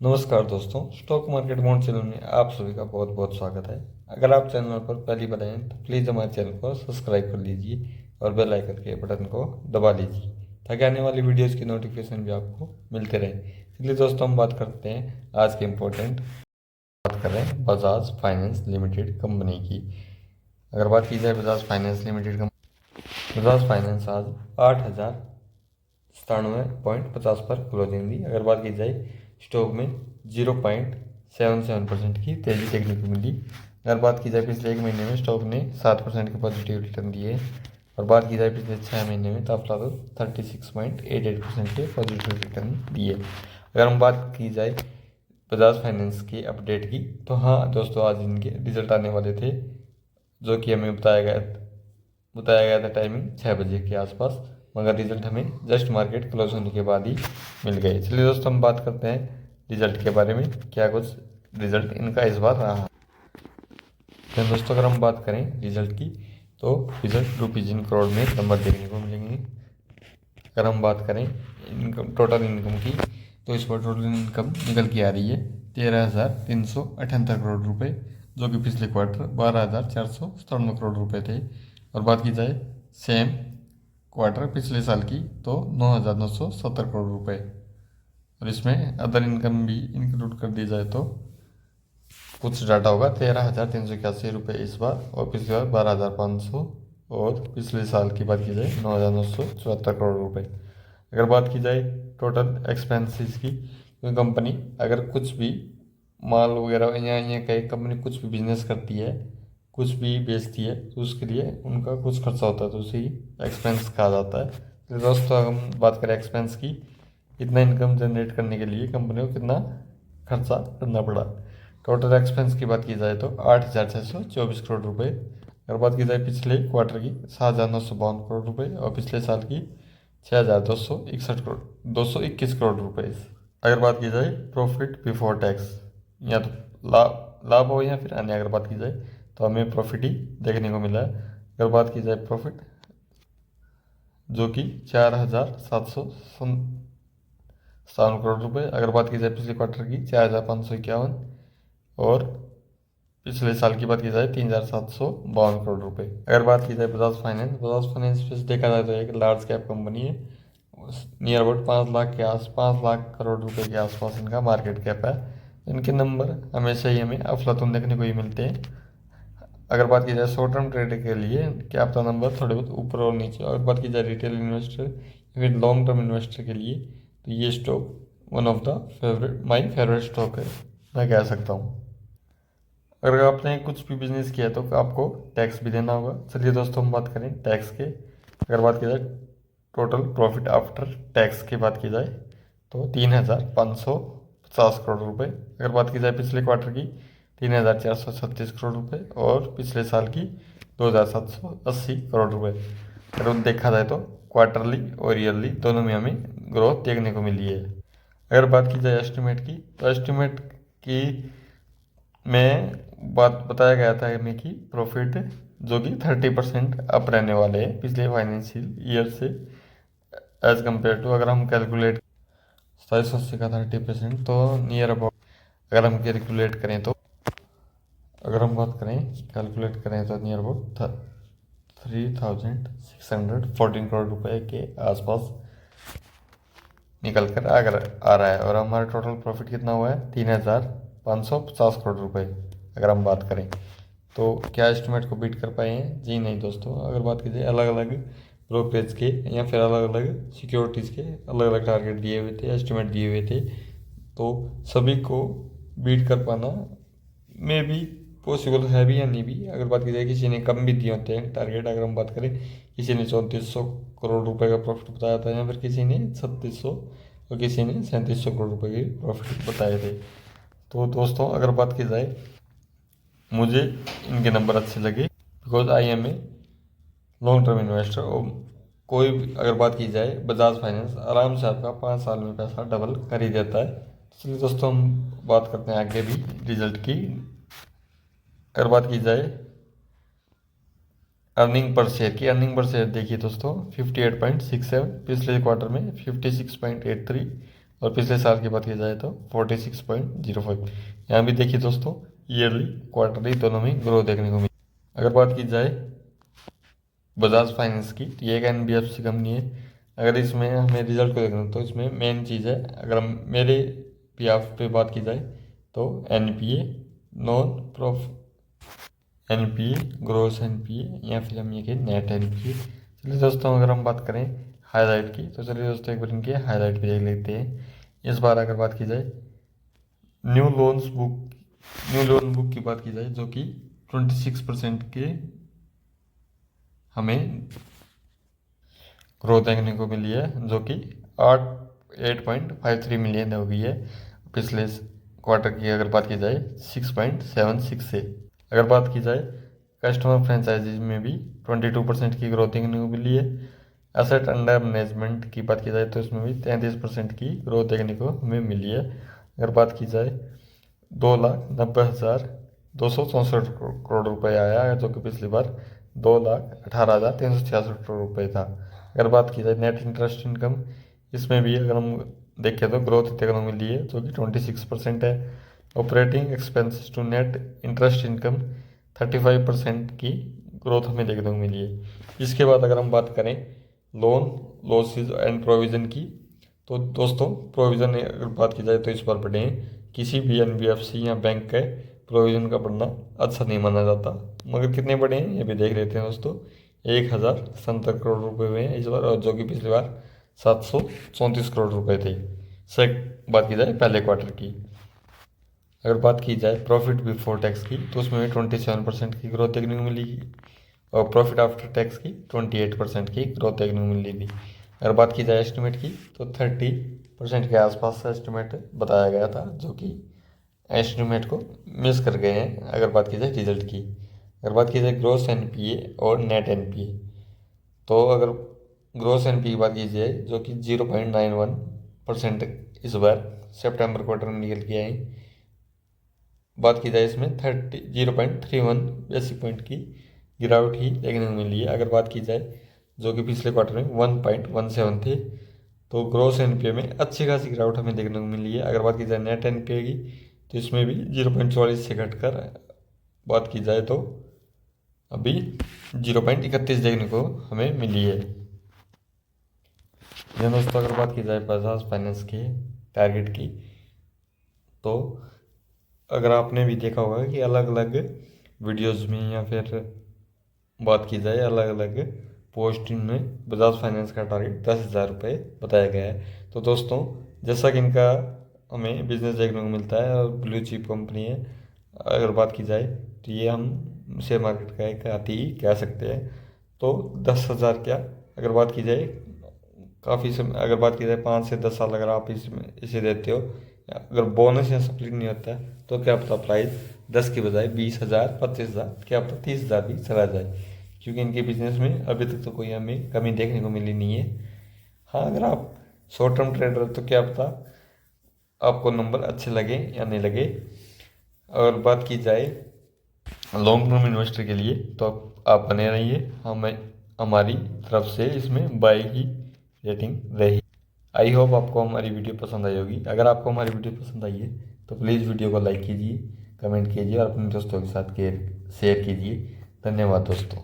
नमस्कार दोस्तों, stock market mode channel में आप सभी का बहुत बहुत स्वागत है। अगर आप चैनल पर पहली बार आए हैं तो प्लीज़ हमारे चैनल को सब्सक्राइब कर लीजिए और बेल आइकन के बटन को दबा लीजिए ताकि आने वाली वीडियोस की नोटिफिकेशन भी आपको मिलते रहे। चलिए दोस्तों, हम बात करते हैं आज के इम्पोर्टेंट। बात कर रहे हैं बजाज फाइनेंस लिमिटेड कंपनी की। अगर बात की जाए Bajaj finance limited company, Bajaj finance आज 8,097.50 पर क्लोजिंग दी। अगर बात की जाए स्टॉक में 0.77% की तेजी देखने को मिली। अगर बात की जाए पिछले एक महीने में स्टॉक ने 7% के पॉजिटिव रिटर्न दिए और बात की जाए पिछले 6 महीने में तो अफला 36.88% के पॉजिटिव रिटर्न दिए। अगर हम बात की जाए बजाज फाइनेंस की अपडेट की तो हाँ दोस्तों, आज इनके रिजल्ट आने वाले थे जो कि हमें बताया गया था टाइमिंग 6 बजे के आसपास, मगर रिजल्ट हमें जस्ट मार्केट क्लोज होने के बाद ही मिल गए। चलिए दोस्तों, हम बात करते हैं रिजल्ट के बारे में, क्या कुछ रिजल्ट इनका इस बार रहा। तो दोस्तों, अगर हम बात करें रिजल्ट की तो रिजल्ट रुपीज इन करोड़ में नंबर देखने को मिलेंगे। अगर हम बात करें इनकम, टोटल इनकम की, तो इस बार टोटल इनकम निकल के आ रही है 13,378 करोड़ रुपए, जो कि पिछले क्वार्टर 12,497 करोड़ रुपए थे। और बात की जाए सेम क्वार्टर पिछले साल की तो 9,970 करोड़ रुपए। और इसमें अदर इनकम भी इंक्लूड कर दी जाए तो कुछ डाटा होगा 13,381 रुपये इस बार, और पिछली बार 12,500, और पिछले साल की बात की जाए 9,974 करोड़ रुपए। अगर बात की जाए टोटल एक्सपेंसेस की, क्योंकि कंपनी अगर कुछ भी माल वगैरह या कहीं कंपनी कुछ भी बिजनेस करती है, कुछ भी बेचती है, तो उसके लिए उनका कुछ खर्चा होता है, तो उसे एक्सपेंस कहा जाता है। तो दोस्तों, अगर हम बात करें एक्सपेंस की, इतना इनकम जनरेट करने के लिए कंपनी को कितना खर्चा करना पड़ा। टोटल एक्सपेंस की बात की जाए तो 8,624 करोड़ रुपए। अगर बात की जाए पिछले क्वार्टर की 7,952 करोड़ रुपए, और पिछले साल की 6,221 करोड़ रुपए। अगर बात की जाए प्रॉफिट बिफोर टैक्स, या तो लाभ हो या फिर अन्य, अगर बात की जाए तो हमें प्रॉफिट ही देखने को मिला है। अगर बात की जाए प्रॉफिट, जो कि 4,757 करोड़ रुपए। अगर बात की जाए पिछले क्वार्टर की 4,551, और पिछले साल की बात की जाए 3,752 करोड़ रुपए। अगर बात की जाए बजाज फाइनेंस पे देखा जाए तो एक लार्ज कैप कंपनी है। नियर अबाउट 5 लाख करोड़ रुपए के आसपास इनका मार्केट कैप है। इनके नंबर हमेशा ही हमें अफलातून देखने को ही मिलते हैं। अगर बात की जाए शॉर्ट टर्म ट्रेडर के लिए क्या आपका नंबर थोड़े बहुत ऊपर और नीचे। अगर बात की जाए रिटेल इन्वेस्टर या फिर लॉन्ग टर्म इन्वेस्टर के लिए, तो ये stock one of the my favourite stock है, मैं कह सकता हूँ। अगर आपने कुछ भी बिजनेस किया है तो आपको टैक्स भी देना होगा। चलिए दोस्तों, हम बात करें टैक्स के। अगर बात की जाए टोटल प्रॉफिट आफ्टर टैक्स की बात की जाए तो 3,550 करोड़ रुपए। अगर बात की जाए पिछले क्वार्टर की 3,436 करोड़ रुपए, और पिछले साल की 2,780 करोड़ रुपए। अगर देखा जाए तो क्वार्टरली और ईयरली दोनों में हमें ग्रोथ देखने को मिली है। अगर बात की जाए एस्टिमेट की, तो एस्टिमेट की में बात बताया गया था हमें कि प्रॉफिट जो कि 30% अप रहने वाले हैं पिछले फाइनेंशियल ईयर से एज कम्पेयर टू। अगर हम कैलकुलेट 2780 का 30%, तो नियर अबाउट, अगर हम कैलकुलेट करें तो, अगर हम बात करें कैलकुलेट करें तो नियर अबाउट 3,614 करोड़ रुपए के आसपास निकल कर आ रहा है। और हमारा टोटल प्रॉफिट कितना हुआ है 3,550 करोड़ रुपए। अगर हम बात करें तो क्या एस्टिमेट को बीट कर पाए हैं? जी नहीं दोस्तों। अगर बात की जाए अलग अलग ब्रोकरेज के या फिर अलग अलग सिक्योरिटीज़ के अलग अलग टारगेट दिए हुए थे, एस्टिमेट दिए हुए थे, तो सभी को बीट कर पाना में भी पॉसिबल है भी या नहीं भी। अगर बात की जाए किसी ने कम भी दिए होते हैं टारगेट, अगर हम बात करें किसी ने 3400 करोड़ रुपए का प्रॉफिट बताया था, या फिर किसी ने 3600 और किसी ने 3700 करोड़ रुपए के प्रॉफिट बताए थे। तो दोस्तों, अगर बात की जाए मुझे इनके नंबर अच्छे लगे, because I am a long term investor. और कोई भी अगर बात की जाए बजाज फाइनेंस आराम से आपका 5 साल में पैसा डबल कर ही देता है। चलिए दोस्तों, हम बात करते हैं आगे भी रिजल्ट की। अगर बात की जाए अर्निंग पर शेयर की, अर्निंग पर शेयर देखिए दोस्तों 58.67, पिछले क्वार्टर में 56.83, और पिछले साल की बात की जाए तो 46.05। यहाँ भी देखिए दोस्तों, ईयरली क्वार्टरली दोनों में ग्रोथ देखने को मिली। अगर बात की जाए बजाज फाइनेंस की, तो ये एक NBFC कंपनी है। अगर इसमें हमें रिजल्ट को देखना तो इसमें मेन चीज़ है, अगर हम मेरे पी एफ पे बात की जाए तो NPA, नॉन प्रॉफ NPA, ग्रोस NPA, या फिर हम ये कि नेट NPA। चलिए दोस्तों, अगर हम बात करें हाईलाइट की, तो चलिए दोस्तों एक बार इनके हाईलाइट भी देख लेते हैं। इस बार अगर बात की जाए न्यू लोन बुक की बात की जाए, जो कि 26% के हमें ग्रोथ देखने को मिली है, जो कि 8.53 मिलियन हो गई है पिछले क्वार्टर की। अगर बात की जाए 6.76 से। अगर बात की जाए कस्टमर फ्रेंचाइजीज में भी 22% की ग्रोथ देखने को मिली है। एसेट अंडर मैनेजमेंट की बात की जाए तो इसमें भी 33% की ग्रोथ देखने को हमें मिली है। अगर बात की जाए 2,90,264 करोड़ रुपये आया है, जो कि पिछली बार 2,18,366 करोड़ रुपये था। अगर बात की जाए नेट इंटरेस्ट इनकम, इसमें भी अगर हम देखें तो ग्रोथ देखने को मिली है, जो कि 26% है। Operating expenses to net interest income 35% की ग्रोथ हमें देखने को मिली है। इसके बाद अगर हम बात करें लोन लॉसेज एंड प्रोविज़न की, तो दोस्तों प्रोविज़न अगर बात की जाए तो इस बार बढ़े हैं। किसी भी NBFC या बैंक के प्रोविज़न का बढ़ना अच्छा नहीं माना जाता, मगर कितने बढ़े हैं ये भी देख लेते हैं दोस्तों। 1,070 करोड़ रुपए हुए हैं इस बार, और जो कि पिछली बार 734 करोड़ रुपए थे। सेक बात की जाए पहले क्वार्टर की। अगर बात की जाए प्रॉफिट बिफोर टैक्स की, तो उसमें भी 27% की ग्रोथ देखने को मिली, और प्रॉफिट आफ्टर टैक्स की 28% की ग्रोथ देखने को मिली थी। अगर बात की जाए एस्टिमेट की, तो 30% के आसपास एस्टिमेट बताया गया था, जो कि एस्टिमेट को मिस कर गए हैं। अगर बात की जाए रिजल्ट की, अगर बात की जाए ग्रोस NPA और नेट NPA, तो अगर ग्रोस NPA की बात की जाए, जो कि 0.91% इस बार सितंबर क्वार्टर में निकल के आए। बात की जाए इसमें 0.31 बेसिक पॉइंट की गिरावट ही देखने को मिली है। अगर बात की जाए जो कि पिछले क्वार्टर में 1.17 थे, तो ग्रोस NPA में अच्छी खासी गिरावट हमें देखने को मिली है। अगर बात की जाए नेट NPA की, तो इसमें भी 0.44 से घटकर बात की जाए तो अभी 0.31 देखने को हमें मिली है। दोस्तों अगर बात की जाए बजाज फाइनेंस के टारगेट की, तो अगर आपने भी देखा होगा कि अलग अलग वीडियोज़ में या फिर बात की जाए अलग अलग पोस्टिंग में बजाज फाइनेंस का टारगेट 10,000 रुपये बताया गया है। तो दोस्तों जैसा कि इनका हमें बिजनेस देखने को मिलता है और ब्लू चिप कंपनी है, अगर बात की जाए तो ये हम शेयर मार्केट का एक हाथी ही कह सकते हैं। तो 10,000 क्या, अगर बात की जाए काफ़ी समय, अगर बात की जाए 5 से 10 साल अगर आप इसमें इसे देते हो, अगर बोनस या स्प्लिट नहीं होता है, तो क्या पता प्राइस 10 की बजाय 20,000, 25,000, क्या पता 30,000 भी चला जाए, क्योंकि इनके बिजनेस में अभी तक तो कोई हमें कमी देखने को मिली नहीं है। हाँ, अगर आप शॉर्ट टर्म ट्रेडर तो क्या पता आपको नंबर अच्छे लगे या नहीं लगे। और बात की जाए लॉन्ग टर्म इन्वेस्टर के लिए, तो आप बने रहिए, हमारी तरफ से इसमें बाय की रेटिंग रही। आई होप आपको हमारी वीडियो पसंद आई होगी। अगर आपको हमारी वीडियो पसंद आई है तो प्लीज़ वीडियो को लाइक कीजिए, कमेंट कीजिए और अपने दोस्तों के साथ शेयर कीजिए। धन्यवाद दोस्तों।